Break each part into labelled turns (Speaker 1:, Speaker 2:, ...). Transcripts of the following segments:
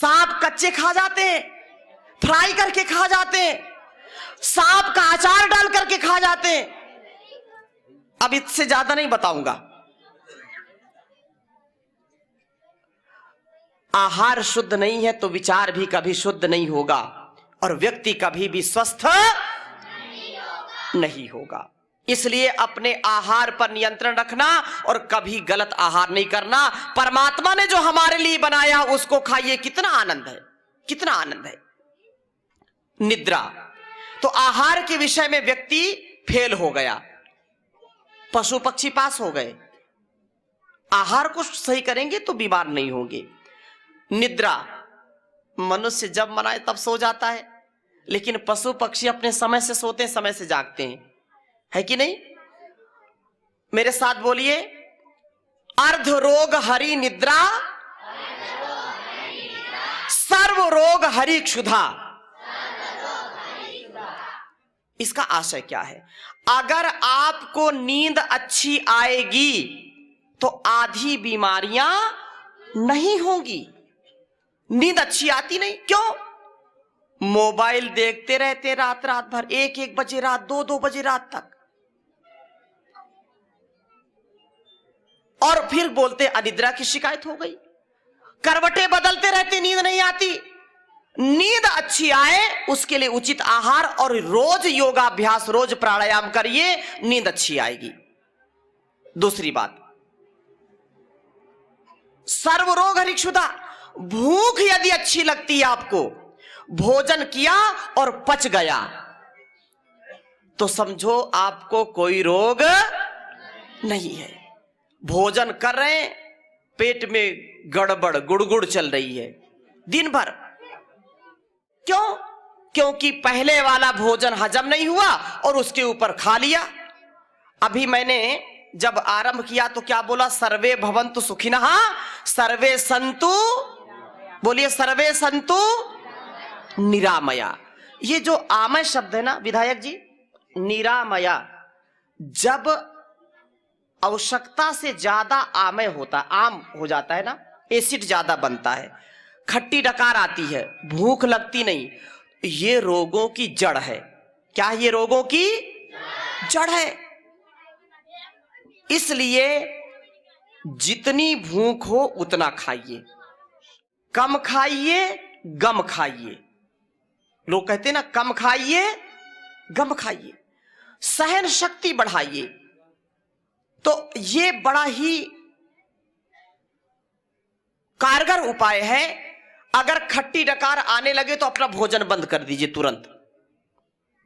Speaker 1: सांप कच्चे खा जाते हैं, फ्राई करके खा जाते हैं, सांप का अचार डाल करके खा जाते हैं। अब इससे ज्यादा नहीं बताऊंगा। आहार शुद्ध नहीं है तो विचार भी कभी शुद्ध नहीं होगा और व्यक्ति कभी भी स्वस्थ नहीं होगा। इसलिए अपने आहार पर नियंत्रण रखना और कभी गलत आहार नहीं करना। परमात्मा ने जो हमारे लिए बनाया उसको खाइए। कितना आनंद है, कितना आनंद है। निद्रा, तो आहार के विषय में व्यक्ति फेल हो गया, पशु पक्षी पास हो गए। आहार को सही करेंगे तो बीमार नहीं होंगे। निद्रा, मनुष्य जब मनाए तब सो जाता है, लेकिन पशु पक्षी अपने समय से सोते हैं, समय से जागते हैं, है कि नहीं? मेरे साथ बोलिए, अर्ध रोग हरि निद्रा, सर्व रोग हरि क्षुधा। इसका आशय क्या है? अगर आपको नींद अच्छी आएगी तो आधी बीमारियां नहीं होंगी। नींद अच्छी आती नहीं, क्यों? मोबाइल देखते रहते रात रात भर, 1-1 बजे रात, 2-2 बजे रात तक, और फिर बोलते अनिद्रा की शिकायत हो गई। करवटें बदलते रहते, नींद नहीं आती। नींद अच्छी आए उसके लिए उचित आहार और रोज योगाभ्यास, रोज प्राणायाम करिए, नींद अच्छी आएगी। दूसरी बात, सर्वरोग हरि क्षुधा। भूख यदि अच्छी लगती है आपको, भोजन किया और पच गया, तो समझो आपको कोई रोग नहीं है। भोजन कर रहे हैं, पेट में गड़बड़ गुड़गुड़ चल रही है दिन भर, क्यों? क्योंकि पहले वाला भोजन हजम नहीं हुआ और उसके ऊपर खा लिया। अभी मैंने जब आरंभ किया तो क्या बोला? सर्वे भवन्तु सुखिनः, सर्वे सन्तु, बोलिए सर्वे सन्तु निरामया। ये जो आमय शब्द है ना विधायक जी, निरामया, जब आवश्यकता से ज्यादा आमय होता, आम हो जाता है ना, एसिड ज्यादा बनता है, खट्टी डकार आती है, भूख लगती नहीं, ये रोगों की जड़ है। क्या ये रोगों की जड़ है? इसलिए जितनी भूख हो उतना खाइए, कम खाइए, गम खाइए। लोग कहते हैं ना, कम खाइए, गम खाइए, सहन शक्ति बढ़ाइए। तो ये बड़ा ही कारगर उपाय है। अगर खट्टी डकार आने लगे तो अपना भोजन बंद कर दीजिए तुरंत,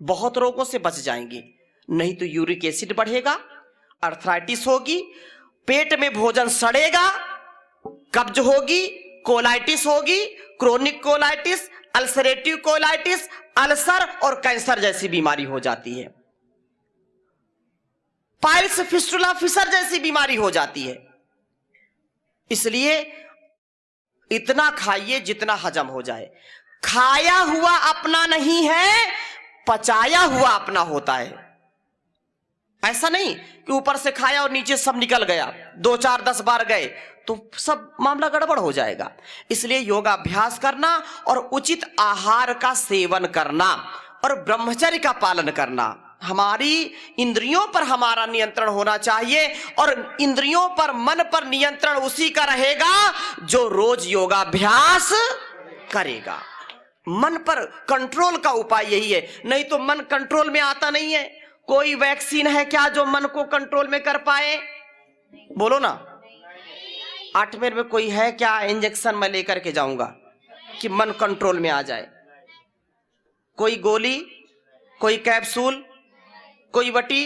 Speaker 1: बहुत रोगों से बच जाएंगे। नहीं तो यूरिक एसिड बढ़ेगा, अर्थराइटिस होगी, पेट में भोजन सड़ेगा, कब्ज होगी, कोलाइटिस होगी, chronic colitis, ulcerative colitis, ulcer और कैंसर जैसी बीमारी हो जाती है। पाइल्स, फिस्टुला, फिशर जैसी बीमारी हो जाती है। इसलिए इतना खाइए जितना हजम हो जाए। खाया हुआ अपना नहीं है, पचाया हुआ अपना होता है। ऐसा नहीं कि ऊपर से खाया और नीचे सब निकल गया, 2, 4, 10 बार गए तो सब मामला गड़बड़ हो जाएगा। इसलिए योगाभ्यास करना और उचित आहार का सेवन करना और ब्रह्मचर्य का पालन करना। हमारी इंद्रियों पर हमारा नियंत्रण होना चाहिए और इंद्रियों पर, मन पर नियंत्रण उसी का रहेगा जो रोज योगाभ्यास करेगा। मन पर कंट्रोल का उपाय यही है, नहीं तो मन कंट्रोल में आता नहीं है। कोई वैक्सीन है क्या जो मन को कंट्रोल में कर पाए? बोलो ना। 8वें में कोई है क्या इंजेक्शन मैं लेकर के जाऊंगा कि मन कंट्रोल में आ जाए? कोई गोली, कोई कैप्सूल, कोई वटी,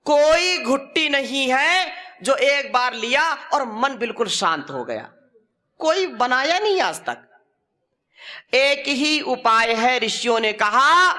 Speaker 1: कोई घुट्टी नहीं है जो एक बार लिया और मन बिल्कुल शांत हो गया। कोई बनाया नहीं आज तक। एक ही उपाय है, ऋषियों ने कहा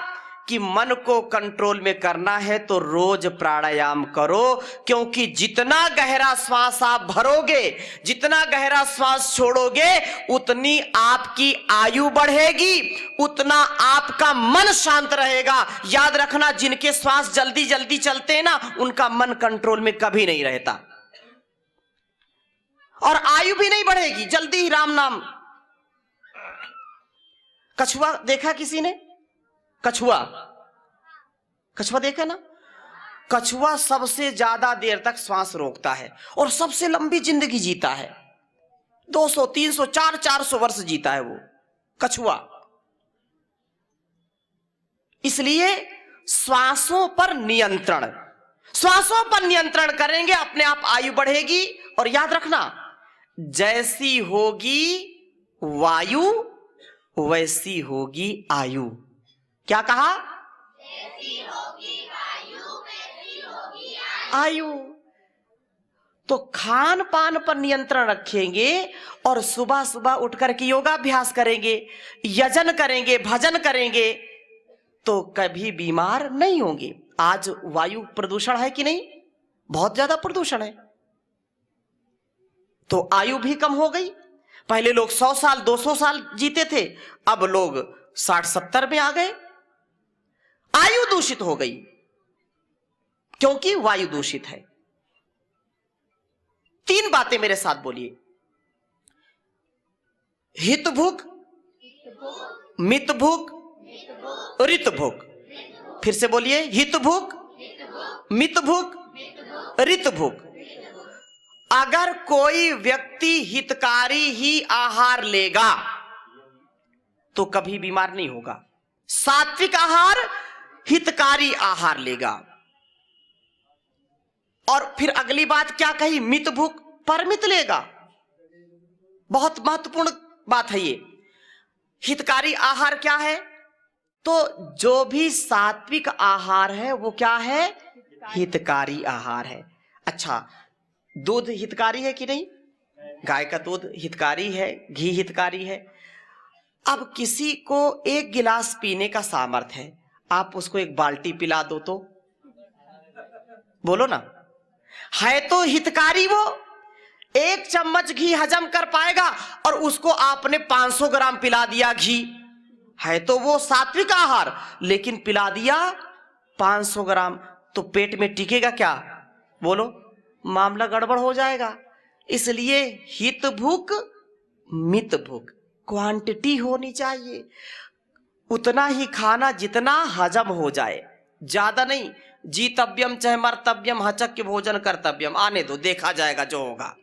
Speaker 1: कि मन को कंट्रोल में करना है तो रोज प्राणायाम करो, क्योंकि जितना गहरा श्वास आप भरोगे, जितना गहरा श्वास छोड़ोगे, उतनी आपकी आयु बढ़ेगी, उतना आपका मन शांत रहेगा। याद रखना, जिनके श्वास जल्दी जल्दी चलते हैं ना, उनका मन कंट्रोल में कभी नहीं रहता और आयु भी नहीं बढ़ेगी, जल्दी ही राम नाम कछुआ देखा किसी ने? कछुआ, कछुआ देखा ना? कछुआ सबसे ज्यादा देर तक श्वास रोकता है और सबसे लंबी जिंदगी जीता है। 200, 300, 400 वर्ष जीता है वो कछुआ। इसलिए श्वासों पर नियंत्रण, श्वासों पर नियंत्रण करेंगे, अपने आप आयु बढ़ेगी। और याद रखना, जैसी होगी वायु वैसी होगी आयु। क्या कहा? जैसी होगी वायु वैसी होगी आयु। तो खान पान पर नियंत्रण रखेंगे और सुबह सुबह उठ करके योगाभ्यास करेंगे, यजन करेंगे, भजन करेंगे, तो कभी बीमार नहीं होंगे। आज वायु प्रदूषण है कि नहीं? बहुत ज्यादा प्रदूषण है, तो आयु भी कम हो गई। पहले लोग 100 साल 200 साल जीते थे, अब लोग 60-70 में आ गए। आयु दूषित हो गई क्योंकि वायु दूषित है। 3 बातें मेरे साथ बोलिए। हित भूख, मित भूख, ऋत भूख। फिर से बोलिए, हित भूख, मित भूख, ऋत भूख। अगर कोई व्यक्ति हितकारी ही आहार लेगा तो कभी बीमार नहीं होगा। सात्विक आहार, हितकारी आहार लेगा। और फिर अगली बात क्या कही? मित भूख, परमित लेगा। बहुत महत्वपूर्ण बात है ये। हितकारी आहार क्या है? तो जो भी सात्विक आहार है वो क्या है? हितकारी आहार है। अच्छा, दूध हितकारी है कि नहीं? गाय का दूध हितकारी है, घी हितकारी है। अब किसी को 1 गिलास पीने का सामर्थ्य है, आप उसको 1 बाल्टी पिला दो तो बोलो ना, है तो हितकारी वो। 1 चम्मच घी हजम कर पाएगा और उसको आपने 500 ग्राम पिला दिया घी, है तो वो सात्विक आहार, लेकिन पिला दिया 500 ग्राम, तो पेट में टिकेगा क्या? बोलो, मामला गड़बड़ हो जाएगा। इसलिए हित भूख, मित भूख, क्वांटिटी होनी चाहिए। उतना ही खाना जितना हजम हो जाए, ज्यादा नहीं। जीतव्यम चाहे मर्तव्यम, हचक्य भोजन कर्तव्यम, आने दो, देखा जाएगा जो होगा।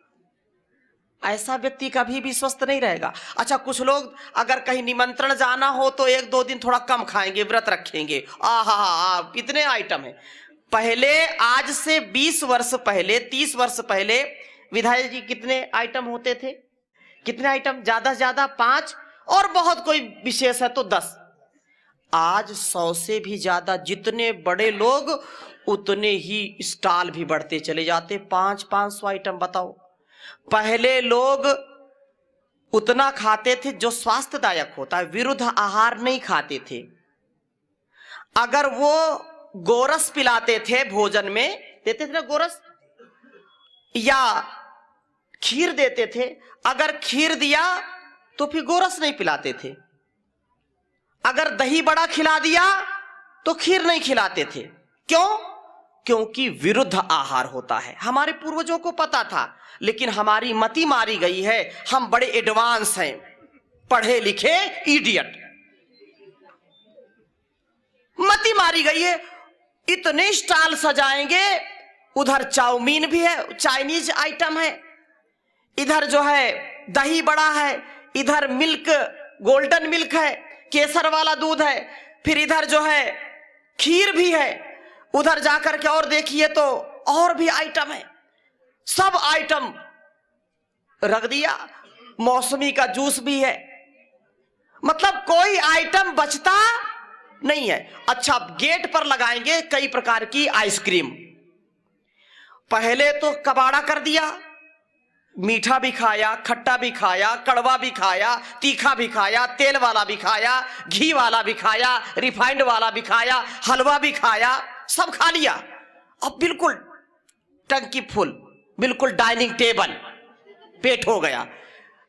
Speaker 1: ऐसा व्यक्ति कभी भी स्वस्थ नहीं रहेगा। अच्छा, कुछ लोग अगर कहीं निमंत्रण जाना हो तो 1-2 दिन थोड़ा कम खाएंगे, व्रत रखेंगे। आहा, कितने आइटम है। पहले, आज से 20 वर्ष पहले, 30 वर्ष पहले विधायक जी कितने आइटम होते थे? कितने आइटम? ज्यादा से ज्यादा 5, और बहुत कोई विशेष है तो 10। आज 100 से भी ज्यादा। जितने बड़े लोग उतने ही स्टॉल भी बढ़ते चले जाते। 500-500 आइटम। बताओ, पहले लोग उतना खाते थे जो स्वास्थ्यदायक होता है, विरुद्ध आहार नहीं खाते थे। अगर वो गोरस पिलाते थे भोजन में, देते थे ना गोरस, या खीर देते थे, अगर खीर दिया तो फिर गोरस नहीं पिलाते थे। अगर दही बड़ा खिला दिया तो खीर नहीं खिलाते थे। क्यों? क्योंकि विरुद्ध आहार होता है। हमारे पूर्वजों को पता था, लेकिन हमारी मति मारी गई है। हम बड़े एडवांस हैं, पढ़े लिखे इडियट, मति मारी गई है। इतने स्टॉल सजाएंगे, उधर चाउमीन भी है, चाइनीज आइटम है, इधर जो है दही बड़ा है, इधर मिल्क, गोल्डन मिल्क है, केसर वाला दूध है, फिर इधर जो है खीर भी है, उधर जाकर के और देखिए तो और भी आइटम है। सब आइटम रख दिया। मौसमी का जूस भी है, मतलब कोई आइटम बचता नहीं है। अच्छा, गेट पर लगाएंगे कई प्रकार की आइसक्रीम। पहले तो कबाड़ा कर दिया, मीठा भी खाया, खट्टा भी खाया, कड़वा भी खाया, तीखा भी खाया, तेल वाला भी खाया, घी वाला भी खाया, रिफाइंड वाला भी खाया, हलवा भी खाया, सब खा लिया। अब बिल्कुल टंकी फुल, बिल्कुल डाइनिंग टेबल, पेट हो गया।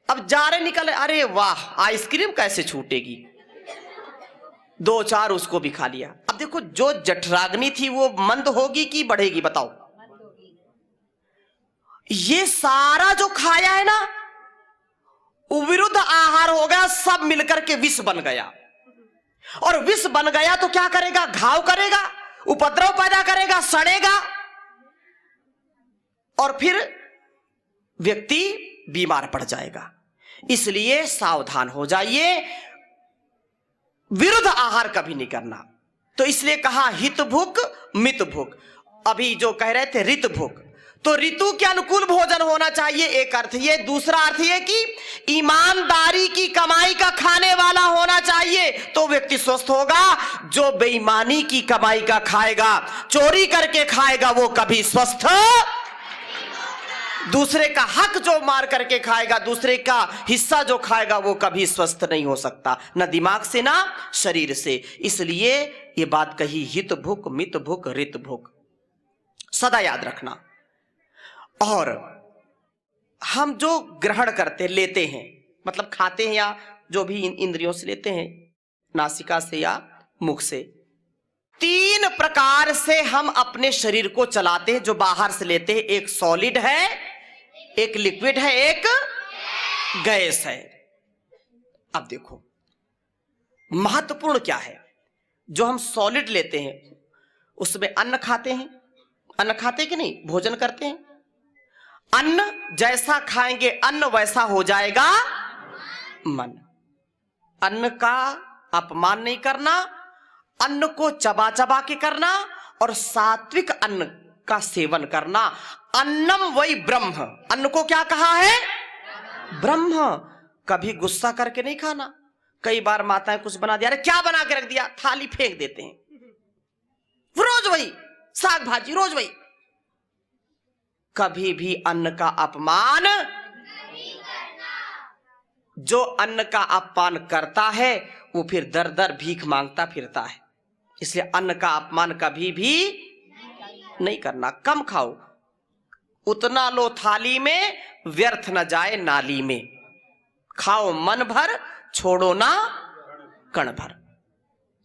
Speaker 1: अब जा रहे निकले, अरे वाह, आइसक्रीम कैसे छूटेगी, 2-4 उसको भी खा लिया। अब देखो, जो जठराग्नि थी वो मंद होगी कि बढ़ेगी? बताओ। ये सारा जो खाया है ना, विरुद्ध आहार हो गया, सब मिलकर के विष बन गया। और विष बन गया तो क्या करेगा? घाव करेगा, उपद्रव पैदा करेगा, सड़ेगा और फिर व्यक्ति बीमार पड़ जाएगा। इसलिए सावधान हो जाइए, विरुद्ध आहार कभी नहीं करना। तो इसलिए कहा हित भुक मित भुक। अभी जो कह रहे थे ऋत भुक, तो ऋतु के अनुकूल भोजन होना चाहिए, एक अर्थ ये। दूसरा अर्थ ये कि ईमानदारी की कमाई का खाने वाला होना चाहिए, तो व्यक्ति स्वस्थ होगा। जो बेईमानी की कमाई का खाएगा, चोरी करके खाएगा, वो कभी स्वस्थ, दूसरे का हक जो मार करके खाएगा, दूसरे का हिस्सा जो खाएगा, वो कभी स्वस्थ नहीं हो सकता, न दिमाग से ना शरीर से। इसलिए ये बात कही हित भुक मित भुक ऋत भुक, सदा याद रखना। और हम जो ग्रहण करते लेते हैं, मतलब खाते हैं या जो भी इंद्रियों से लेते हैं, नासिका से या मुख से, 3 प्रकार से हम अपने शरीर को चलाते हैं। जो बाहर से लेते हैं, एक सॉलिड है, एक लिक्विड है, एक गैस है। अब देखो महत्वपूर्ण क्या है। जो हम सॉलिड लेते हैं उसमें अन्न खाते हैं, अन्न खाते कि नहीं, भोजन करते हैं। अन्न जैसा खाएंगे अन्न वैसा हो जाएगा मन। अन्न का अपमान नहीं करना, अन्न को चबा चबा के करना और सात्विक अन्न का सेवन करना। अन्नम वही ब्रह्म, अन्न को क्या कहा है? ब्रह्म। कभी गुस्सा करके नहीं खाना। कई बार माताएं कुछ बना दिया, अरे क्या बना के रख दिया, थाली फेंक देते हैं, रोज वही साग भाजी, रोज वही। कभी भी अन्न का अपमान नहीं करना। जो अन्न का अपमान करता है वो फिर दर दर भीख मांगता फिरता है। इसलिए अन्न का अपमान कभी भी नहीं करना। कम खाओ, उतना लो थाली में, व्यर्थ न जाए नाली में। खाओ मन भर, छोड़ो ना कण भर।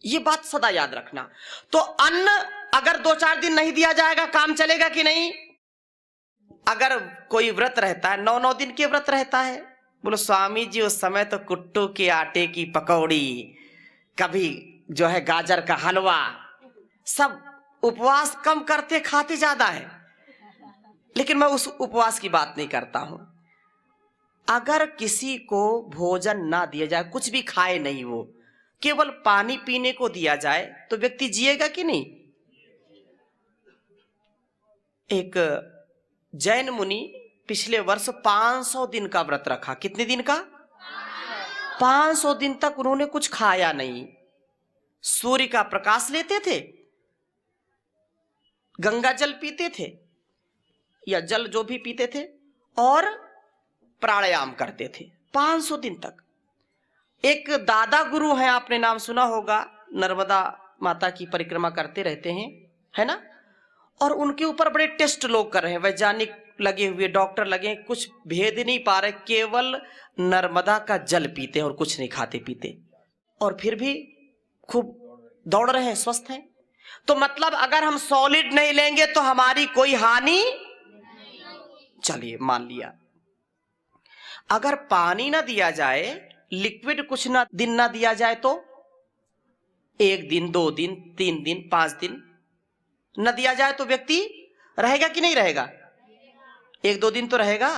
Speaker 1: ये बात सदा याद रखना। तो अन्न अगर 2-4 दिन नहीं दिया जाएगा, काम चलेगा कि नहीं? अगर कोई व्रत रहता है, 9-9 दिन के व्रत रहता है, बोलो स्वामी जी उस समय तो कुट्टू के आटे की पकौड़ी, कभी जो है गाजर का हलवा, सब उपवास कम करते खाते ज्यादा है। लेकिन मैं उस उपवास की बात नहीं करता हूं। अगर किसी को भोजन ना दिया जाए, कुछ भी खाए नहीं, वो केवल पानी पीने को दिया जाए, तो व्यक्ति जिएगा कि नहीं? एक जैन मुनि पिछले वर्ष 500 दिन का व्रत रखा। कितने दिन का? 500 दिन तक उन्होंने कुछ खाया नहीं। सूर्य का प्रकाश लेते थे, गंगा जल पीते थे या जल जो भी पीते थे, और प्राणायाम करते थे 500 दिन तक। एक दादा गुरु हैं, आपने नाम सुना होगा, नर्मदा माता की परिक्रमा करते रहते हैं, है ना? और उनके ऊपर बड़े टेस्ट लोग कर रहे हैं, वैज्ञानिक लगे हुए, डॉक्टर लगे, कुछ भेद नहीं पा रहे, केवल नर्मदा का जल पीते हैं और कुछ नहीं खाते पीते, और फिर भी खूब दौड़ रहे हैं, स्वस्थ हैं। तो मतलब अगर हम सॉलिड नहीं लेंगे तो हमारी कोई हानि, चलिए मान लिया। अगर पानी ना दिया जाए, लिक्विड कुछ ना दिन ना दिया जाए, तो 1 दिन 2 दिन 3 दिन 5 दिन न दिया जाए तो व्यक्ति रहेगा कि नहीं रहेगा? 1-2 दिन तो रहेगा।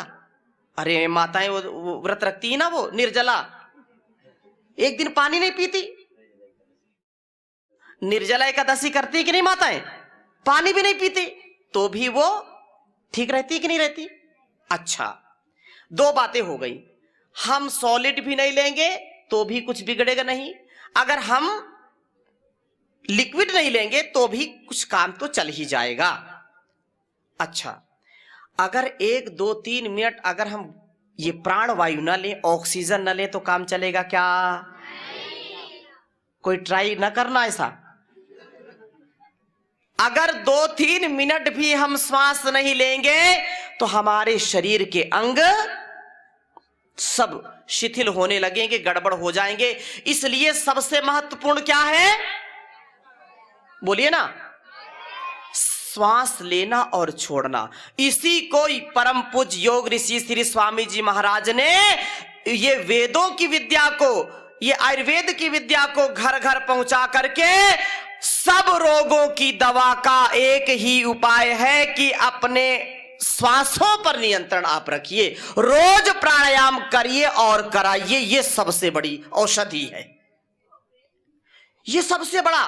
Speaker 1: अरे माताएं वो व्रत रखती है ना, वो निर्जला, 1 दिन पानी नहीं पीती। निर्जला एकादशी करती कि नहीं माताएं? पानी भी नहीं पीती, तो भी वो ठीक रहती कि नहीं रहती? अच्छा, 2 बातें हो गई। हम सॉलिड भी नहीं लेंगे तो भी कुछ बिगड़ेगा नहीं, अगर हम लिक्विड नहीं लेंगे तो भी कुछ काम तो चल ही जाएगा। अच्छा, अगर 1, 2, 3 मिनट अगर हम ये प्राण वायु ना लें, ऑक्सीजन ना लें, तो काम चलेगा क्या? कोई ट्राई ना करना ऐसा। अगर 2-3 मिनट भी हम श्वास नहीं लेंगे तो हमारे शरीर के अंग सब शिथिल होने लगेंगे, गड़बड़ हो जाएंगे। इसलिए सबसे महत्वपूर्ण क्या है? बोलिए ना, श्वास लेना और छोड़ना। इसी को परम पूज्य योग ऋषि श्री स्वामी जी महाराज ने ये वेदों की विद्या को ये आयुर्वेद की विद्या को घर घर पहुंचा करके सब रोगों की दवा का एक ही उपाय है कि अपने श्वासों पर नियंत्रण आप रखिए, रोज प्राणायाम करिए और कराइए। ये सबसे बड़ी औषधि है, ये सबसे बड़ा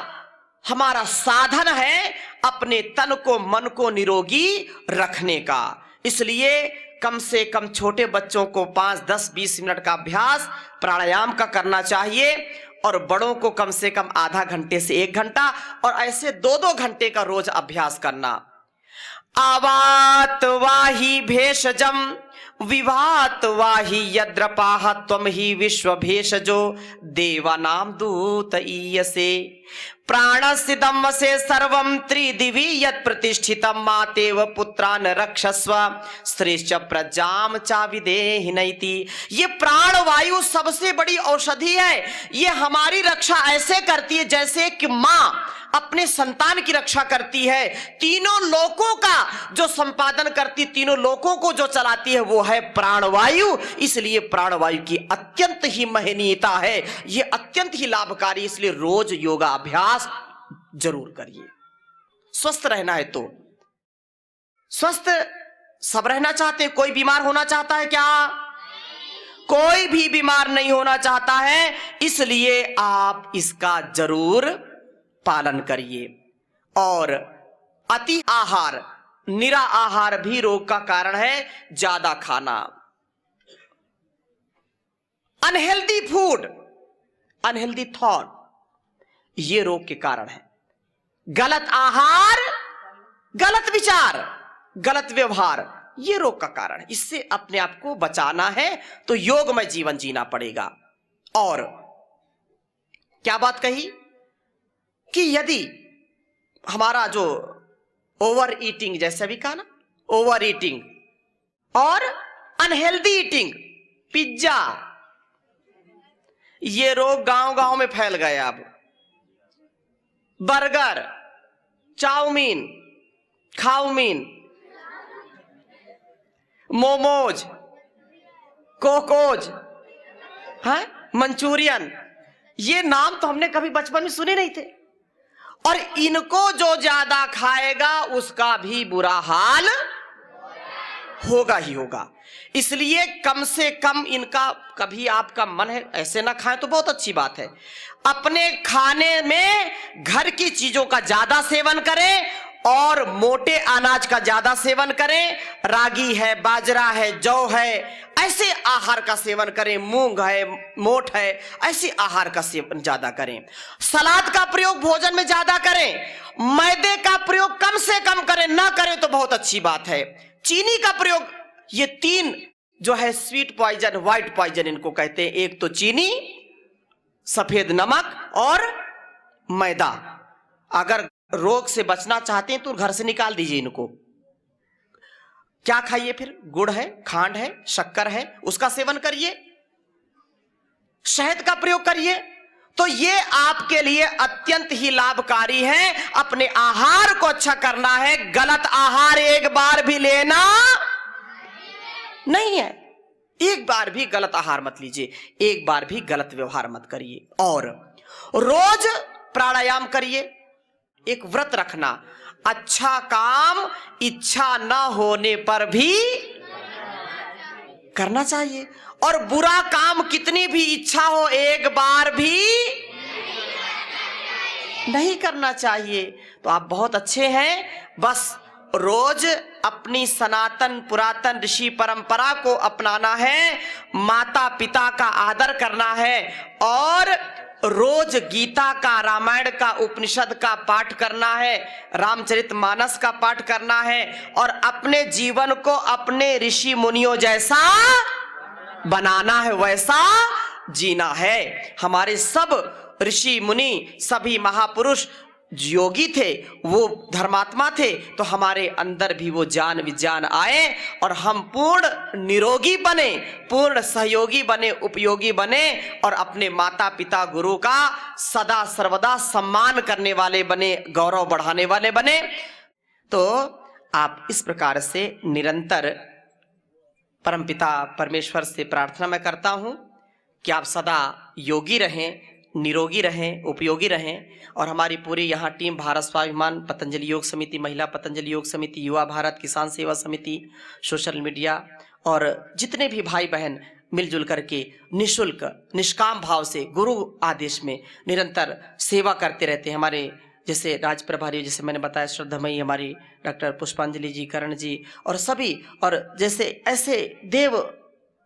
Speaker 1: हमारा साधन है अपने तन को मन को निरोगी रखने का। इसलिए कम से कम छोटे बच्चों को 5, 10, 20 मिनट का अभ्यास प्राणायाम का करना चाहिए और बड़ों को कम से कम आधा घंटे से 1 घंटा और ऐसे 2-2 घंटे का रोज अभ्यास करना। आवात वाही भेषजम विभात वाही यद्रपाह त्वम ही विश्व भेषजो देवानाम दूत ईयसे प्राणसिदम से सर्वम त्रिदिवी यत् प्रतिष्ठितम मातेव पुत्रान रक्षस्व श्रेष्ठ प्रजाम चा विदेहिनैति। ये प्राणवायु सबसे बड़ी औषधि है। ये हमारी रक्षा ऐसे करती है जैसे कि माँ अपने संतान की रक्षा करती है। तीनों लोकों का जो संपादन करती, तीनों लोकों को जो चलाती है वो है प्राणवायु। इसलिए प्राणवायु की अत्यंत ही महनीयता है, ये अत्यंत ही लाभकारी। इसलिए रोज योगा अभ्यास जरूर करिए। स्वस्थ रहना है तो स्वस्थ सब रहना चाहते हैं। कोई बीमार होना चाहता है क्या? कोई भी बीमार नहीं होना चाहता है। इसलिए आप इसका जरूर पालन करिए। और अति आहार, निरा आहार भी रोग का कारण है। ज्यादा खाना, अनहेल्दी फूड, अनहेल्दी थॉट, ये रोग के कारण है। गलत आहार, गलत विचार, गलत व्यवहार, ये रोग का कारण है। इससे अपने आप को बचाना है तो योगमय जीवन जीना पड़ेगा। और क्या बात कही कि यदि हमारा जो ओवर ईटिंग, जैसे भी कहा ना, ओवर ईटिंग और अनहेल्दी ईटिंग, पिज्जा, ये रोग गांव गांव में फैल गए। अब बर्गर, चाउमीन, खाउमीन, मोमोज, कोकोज, है मंचूरियन, ये नाम तो हमने कभी बचपन में सुने नहीं थे। और इनको जो ज्यादा खाएगा उसका भी बुरा हाल होगा ही होगा। इसलिए कम से कम इनका, कभी आपका मन है ऐसे ना खाएं तो बहुत अच्छी बात है। अपने खाने में घर की चीजों का ज्यादा सेवन करें और मोटे अनाज का ज्यादा सेवन करें। रागी है, बाजरा है, जौ है, ऐसे आहार का सेवन करें। मूंग है, मोठ है, ऐसे आहार का सेवन ज्यादा करें। सलाद का प्रयोग भोजन में ज्यादा करें। मैदे का प्रयोग कम से कम करें, ना करें तो बहुत अच्छी बात है। चीनी का प्रयोग, ये 3 जो है स्वीट पॉइजन, व्हाइट पॉइजन इनको कहते हैं। एक तो चीनी, सफेद नमक और मैदा। अगर रोग से बचना चाहते हैं तो घर से निकाल दीजिए इनको। क्या खाइए फिर? गुड़ है, खांड है, शक्कर है, उसका सेवन करिए। शहद का प्रयोग करिए। तो ये आपके लिए अत्यंत ही लाभकारी है। अपने आहार को अच्छा करना है। गलत आहार एक बार भी लेना नहीं है। एक बार भी गलत आहार मत लीजिए, एक बार भी गलत व्यवहार मत करिए। और रोज प्राणायाम करिए। एक व्रत रखना, अच्छा काम इच्छा न होने पर भी करना चाहिए। और बुरा काम कितनी भी इच्छा हो एक बार भी नहीं करना चाहिए। तो आप बहुत अच्छे हैं। बस रोज अपनी सनातन पुरातन ऋषि परंपरा को अपनाना है, माता पिता का आदर करना है और रोज गीता का, रामायण का, उपनिषद का पाठ करना है, रामचरितमानस का पाठ करना है और अपने जीवन को अपने ऋषि मुनियों जैसा बनाना है, वैसा जीना है। हमारे सब ऋषि मुनि, सभी महापुरुष योगी थे, वो धर्मात्मा थे। तो हमारे अंदर भी वो ज्ञान विज्ञान आए और हम पूर्ण निरोगी बने, पूर्ण सहयोगी बने, उपयोगी बने और अपने माता पिता गुरु का सदा सर्वदा सम्मान करने वाले बने, गौरव बढ़ाने वाले बने। तो आप इस प्रकार से निरंतर परमपिता परमेश्वर से प्रार्थना मैं करता हूं कि आप सदा योगी रहें, निरोगी रहें, उपयोगी रहें। और हमारी पूरी यहाँ टीम भारत स्वाभिमान, पतंजलि योग समिति, महिला पतंजलि योग समिति, युवा भारत, किसान सेवा समिति, सोशल मीडिया और जितने भी भाई बहन मिलजुल करके निःशुल्क निष्काम भाव से गुरु आदेश में निरंतर सेवा करते रहते हैं। हमारे जैसे राज प्रभारी, जैसे मैंने बताया, श्रद्धामयी हमारी डॉक्टर पुष्पांजलि जी, करण जी और सभी, और जैसे ऐसे देव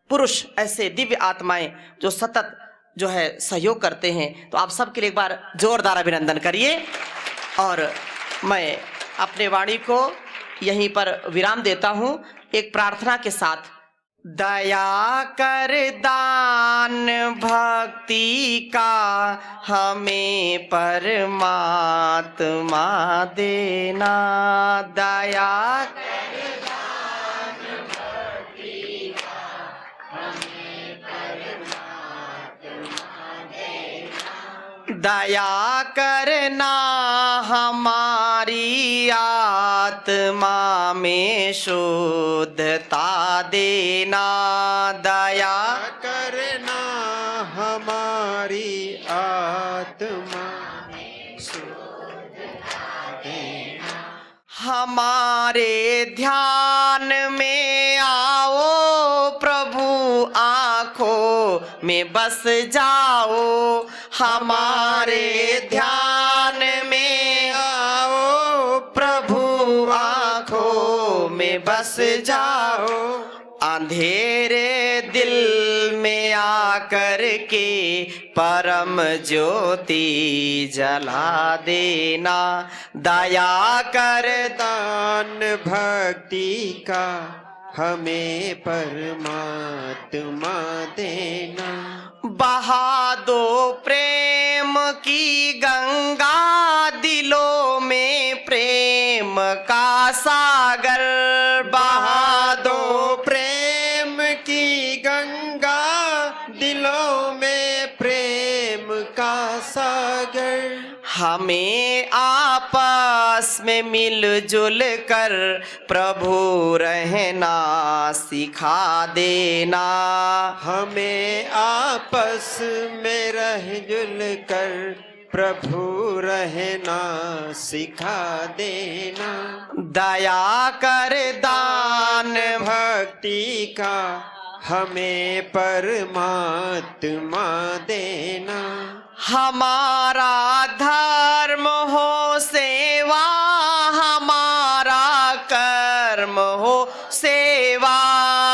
Speaker 1: पुरुष, ऐसे दिव्य आत्माएं जो सतत जो है सहयोग करते हैं। तो आप सबके लिए एक बार जोरदार अभिनंदन करिए। और मैं अपने वाणी को यहीं पर विराम देता हूं एक प्रार्थना के साथ। दया कर दान भक्ति का हमें परमात्मा देना, दया दया करना हमारी आत्मा में शुद्धता देना, दया
Speaker 2: करना हमारी आत्मा में शुद्धता देना।
Speaker 1: हमारे ध्यान में आओ प्रभु, आँखों में बस जाओ, हमारे ध्यान में आओ प्रभु, आँखों में बस जाओ। अंधेरे दिल में आकर के परम ज्योति जला देना, दया कर
Speaker 2: दान भक्ति का हमें परमात्मा देना।
Speaker 1: बहा दो प्रेम की गंगा, दिलों में प्रेम का सागर,
Speaker 2: बहा दो प्रेम की गंगा, दिलों में प्रेम का सागर।
Speaker 1: हमें आपस में मिलजुल कर प्रभु रहना सिखा देना,
Speaker 2: हमें आपस में रहजुल कर प्रभु रहना सिखा देना।
Speaker 1: दया कर दान
Speaker 2: भक्ति का हमें परमात्मा देना।
Speaker 1: हमारा धर्म हो सेवा, हमारा कर्म हो सेवा,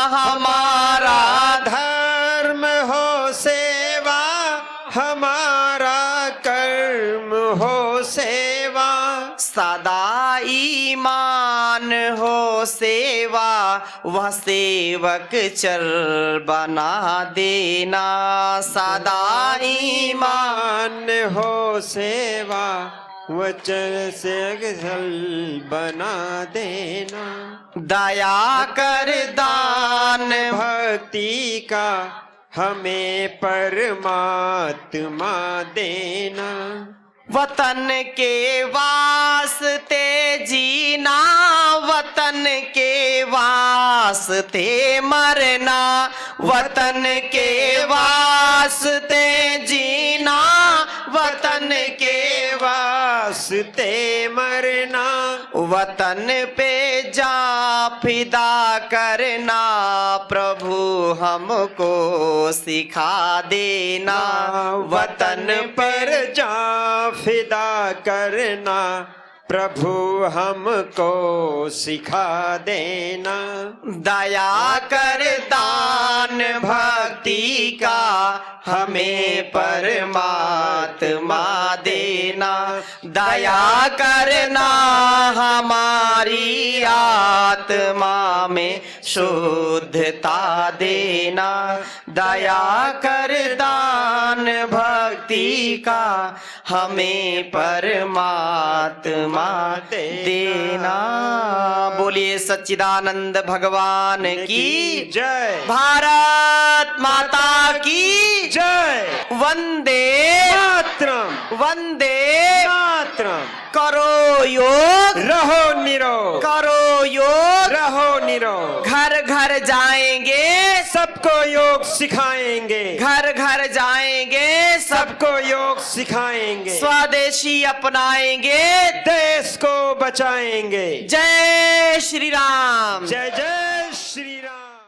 Speaker 1: हमारा
Speaker 2: धर्म हो सेवा, हमारा कर्म हो सेवा।
Speaker 1: सदा ईमान हो सेवा, वह सेवक चल बना देना, सदा ईमान
Speaker 2: हो सेवा, वचन से अगल बना देना।
Speaker 1: दया कर दान
Speaker 2: भक्ति का हमें परमात्मा देना।
Speaker 1: वतन के वास्ते जीना, वतन के वास्ते मरना, वतन के वास्ते जीना, वतन के
Speaker 2: वास्ते मरना।
Speaker 1: वतन पे जा फिदा करना, प्रभु हमको सिखा देना,
Speaker 2: वतन पर जा फिदा करना, प्रभु हमको सिखा देना।
Speaker 1: दया कर दान भक्ति का हमें परमात्मा देना, दया करना हमारी आत्मा में शुद्धता देना, दया कर दान भक्ति का हमें परमात्मा देना। बोलिए सच्चिदानंद भगवान की
Speaker 2: जय।
Speaker 1: भारत माता की
Speaker 2: जय।
Speaker 1: वंदे
Speaker 2: मातरम।
Speaker 1: वंदे
Speaker 2: मातरम।
Speaker 1: करो योग
Speaker 2: रहो निरोग।
Speaker 1: करो योग
Speaker 2: रहो निरोग।
Speaker 1: घर घर जाएंगे
Speaker 2: सबको योग सिखाएंगे,
Speaker 1: घर घर जाएंगे,
Speaker 2: सबको योग सिखाएंगे,
Speaker 1: स्वदेशी अपनाएंगे,
Speaker 2: देश को बचाएंगे।
Speaker 1: जय श्री राम।
Speaker 2: जय जय श्री राम।